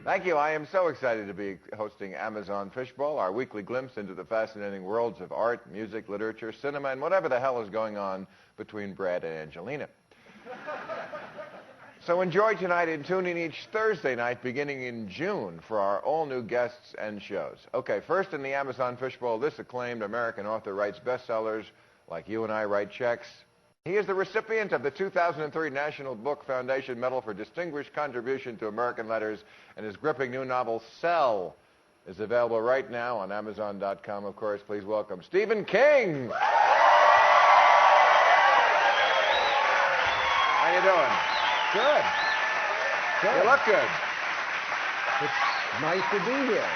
Thank you. I am so excited to be hosting Amazon Fishbowl, our weekly glimpse into the fascinating worlds of art, music, literature, cinema, and whatever the hell is going on between Brad and Angelina. So enjoy tonight and tune in each Thursday night beginning in June for our all-new guests and shows. Okay, first in the Amazon Fishbowl, this acclaimed American author writes bestsellers like You and I Write Checks. He is the recipient of the 2003 National Book Foundation Medal for Distinguished Contribution to American Letters, and his gripping new novel, Cell, is available right now on Amazon.com. Of course, please welcome Stephen King. How you doing? Good. You look good. It's nice to be here.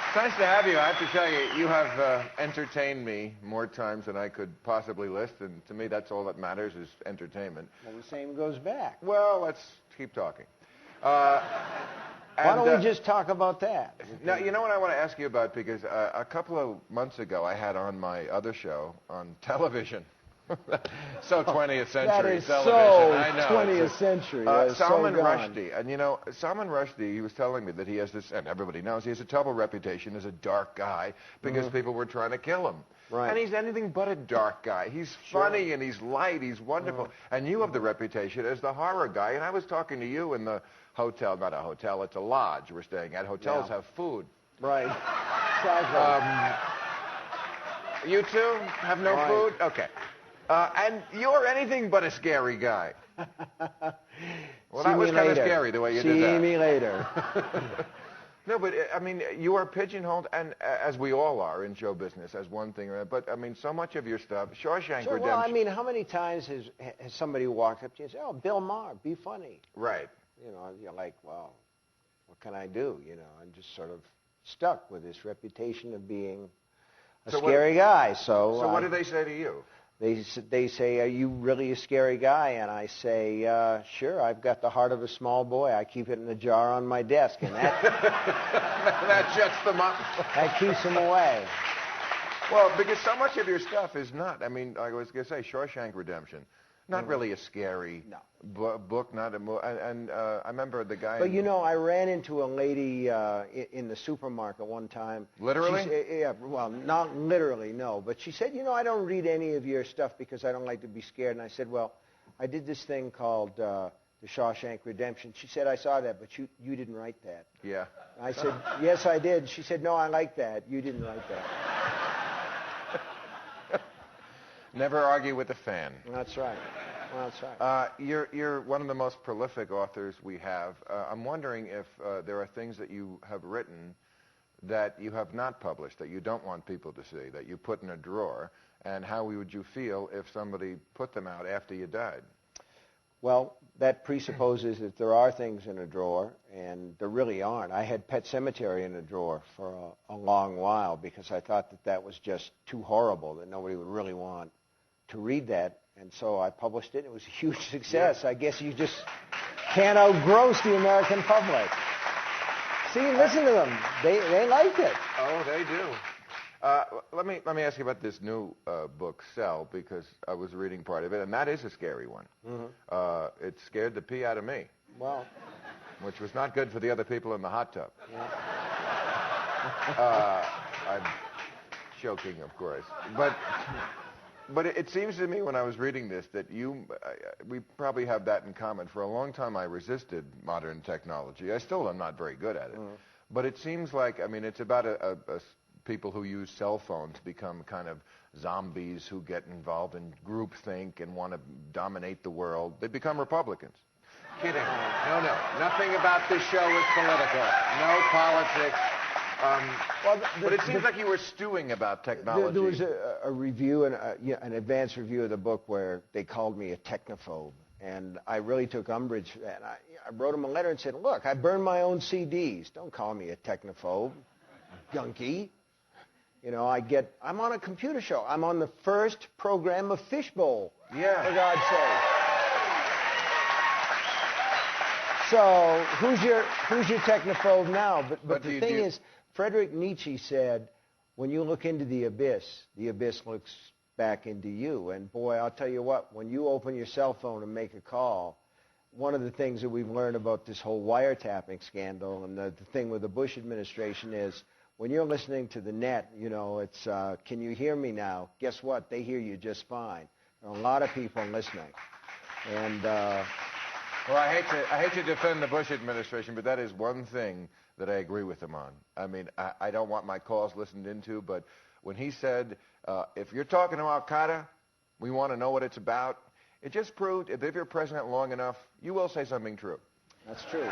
It's nice to have you. I have to tell you, you have entertained me more times than I could possibly list, and to me that's all that matters is entertainment. Well, the same goes back. Well, let's keep talking. Why don't we just talk about that? Now, you know what I want to ask you about, because a couple of months ago I had on my other show on television. So 20th century that is television. So I know. 20th century. Salman so Rushdie. And you know, Salman Rushdie, he was telling me that he has this, and everybody knows, he has a terrible reputation as a dark guy because people were trying to kill him. Right. And he's anything but a dark guy. He's funny and he's light, he's wonderful. And you have the reputation as the horror guy. And I was talking to you in the hotel, not a hotel, it's a lodge we're staying at. Hotels have food. Right. Exactly. You two have no food? Okay. And you're anything but a scary guy. Well, that was kind of scary, the way you did that. See me later. No, but, I mean, you are pigeonholed, and as we all are in show business, as one thing. But, I mean, so much of your stuff, Shawshank Redemption. Well, I mean, how many times has somebody walked up to you and said, oh, Bill Maher, be funny. Right. You know, you're like, well, what can I do? You know, I'm just sort of stuck with this reputation of being a scary guy. So what do they say to you? They say, are you really a scary guy? And I say, sure, I've got the heart of a small boy. I keep it in a jar on my desk, and that, that shuts them up. That keeps them away. Well, because so much of your stuff is not, I mean, I was going to say, Shawshank Redemption, not really a scary book, not a and I remember the guy. But, you know, I ran into a lady in the supermarket one time. Literally? Yeah, well, not literally, no. But she said, you know, I don't read any of your stuff because I don't like to be scared. And I said, well, I did this thing called The Shawshank Redemption. She said, I saw that, but you didn't write that. Yeah. I said, yes, I did. She said, no, I like that. You didn't write that. Never argue with a fan. That's right. Well, that's right. You're one of the most prolific authors we have. I'm wondering if there are things that you have written that you have not published, that you don't want people to see, that you put in a drawer, and how would you feel if somebody put them out after you died? Well, that presupposes that there are things in a drawer, and there really aren't. I had Pet Sematary in a drawer for a long while because I thought that that was just too horrible, that nobody would really want to read that. And so I published it. It was a huge success. Yeah. I guess you just can't outgross the American public. See, listen to them. They like it. Oh, they do. Let me ask you about this new book, Cell, because I was reading part of it, and that is a scary one. Mm-hmm. It scared the pee out of me. Well. Which was not good for the other people in the hot tub. Yeah. I'm joking, of course. But it seems to me when I was reading this that we probably have that in common. For a long time I resisted modern technology. I still am not very good at it. But it seems like, I mean, it's about people who use cell phones become kind of zombies who get involved in groupthink and want to dominate the world. They become Republicans. Kidding. No. Nothing about this show is political. No politics. But it seems like you were stewing about technology. There was a review, an advance review of the book where they called me a technophobe. And I really took umbrage to that. I wrote them a letter and said, look, I burn my own CDs. Don't call me a technophobe, gunky. You know, I'm on a computer show. I'm on the first program of Fishbowl. Yeah. For God's sake. So who's your technophobe now? But the thing is, Friedrich Nietzsche said, when you look into the abyss looks back into you. And boy, I'll tell you what, when you open your cell phone and make a call, one of the things that we've learned about this whole wiretapping scandal and the thing with the Bush administration is when you're listening to the net, you know, it's, can you hear me now? Guess what? They hear you just fine. There are a lot of people listening. And, well, I hate to defend the Bush administration, but that is one thing that I agree with him on. I mean, I don't want my calls listened into, but when he said, if you're talking to Al-Qaeda, we want to know what it's about, it just proved if you're president long enough, you will say something true. That's true.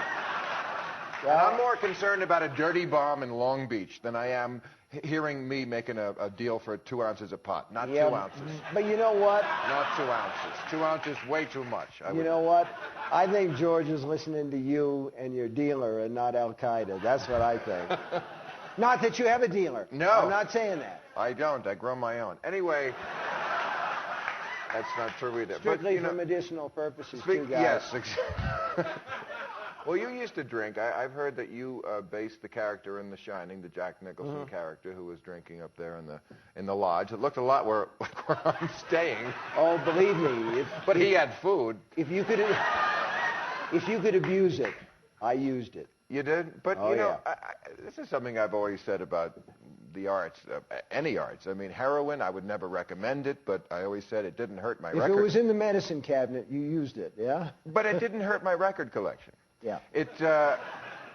Well, I'm more concerned about a dirty bomb in Long Beach than I am hearing me making a deal for 2 ounces of pot. Not 2 ounces. But you know what? Not 2 ounces. 2 ounces, way too much. You know what? I think George is listening to you and your dealer and not Al-Qaeda. That's what I think. Not that you have a dealer. No. I'm not saying that. I don't. I grow my own. Anyway, that's not true either. Strictly for medicinal purposes, too, guys. Yes. Well, you used to drink. I've heard that you based the character in The Shining, the Jack Nicholson character who was drinking up there in the lodge. It looked a lot like where I'm staying. Oh, believe me. But he had food. If you could abuse it, I used it. You did? But, you know, this is something I've always said about the arts, any arts. I mean, heroin, I would never recommend it, but I always said it didn't hurt my record. If it was in the medicine cabinet, you used it, yeah? But it didn't hurt my record collection. Yeah.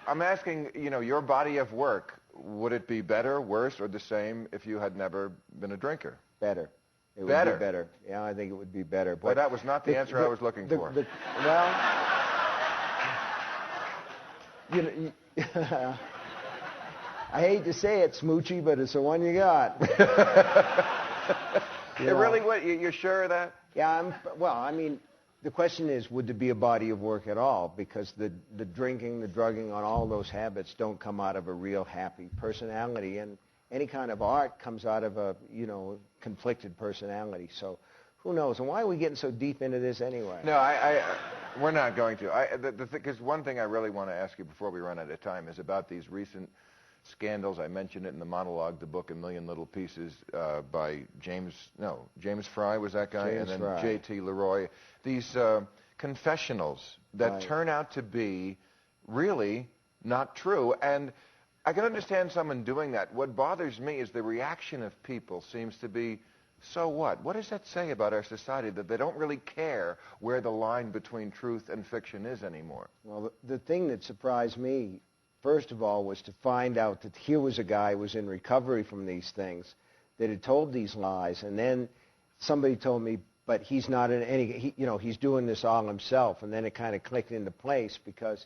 I'm asking, you know, your body of work, would it be better, worse, or the same if you had never been a drinker? Better. It would be better. Yeah, I think it would be better. But that was not the answer I was looking for. Well, you know, I hate to say it, Smoochie, but it's the one you got. Really? What? You're sure of that? Yeah, well, I mean, the question is, would there be a body of work at all? Because the drinking, the drugging, on all those habits don't come out of a real happy personality. And any kind of art comes out of a, you know, conflicted personality. So who knows? And why are we getting so deep into this anyway? No, we're not going to. Because one thing I really want to ask you before we run out of time is about these recent scandals. I mentioned it in the monologue, the book A Million Little Pieces by James Fry was that guy, James and then Fry. J.T. Leroy. These confessionals that turn out to be really not true. And I can understand someone doing that. What bothers me is the reaction of people seems to be, so what? What does that say about our society, that they don't really care where the line between truth and fiction is anymore? Well, the thing that surprised me, first of all, was to find out that here was a guy who was in recovery from these things that had told these lies, and then somebody told me, but he's not in any, you know, he's doing this all himself, and then it kind of clicked into place because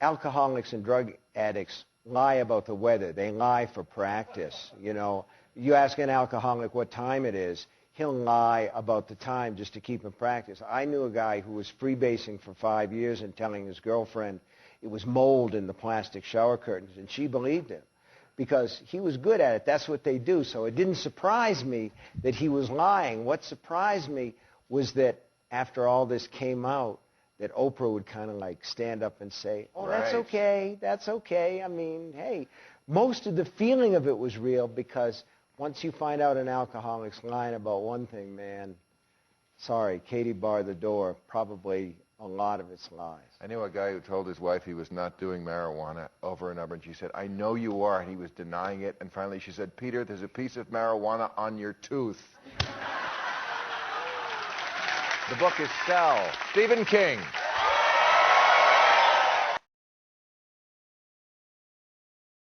alcoholics and drug addicts lie about the weather. They lie for practice, you know. You ask an alcoholic what time it is, he'll lie about the time just to keep in practice. I knew a guy who was freebasing for 5 years and telling his girlfriend it was mold in the plastic shower curtains, and she believed him because he was good at it. That's what they do. So it didn't surprise me that he was lying. What surprised me was that after all this came out, that Oprah would kind of like stand up and say, oh, Right. that's okay. I mean, hey, most of the feeling of it was real because once you find out an alcoholic's lying about one thing, man, sorry, Katie barred the door, probably a lot of it's lies. I knew a guy who told his wife he was not doing marijuana over and over, and she said, I know you are, and he was denying it, and finally she said, Peter, there's a piece of marijuana on your tooth. The book is Cell. Stephen King.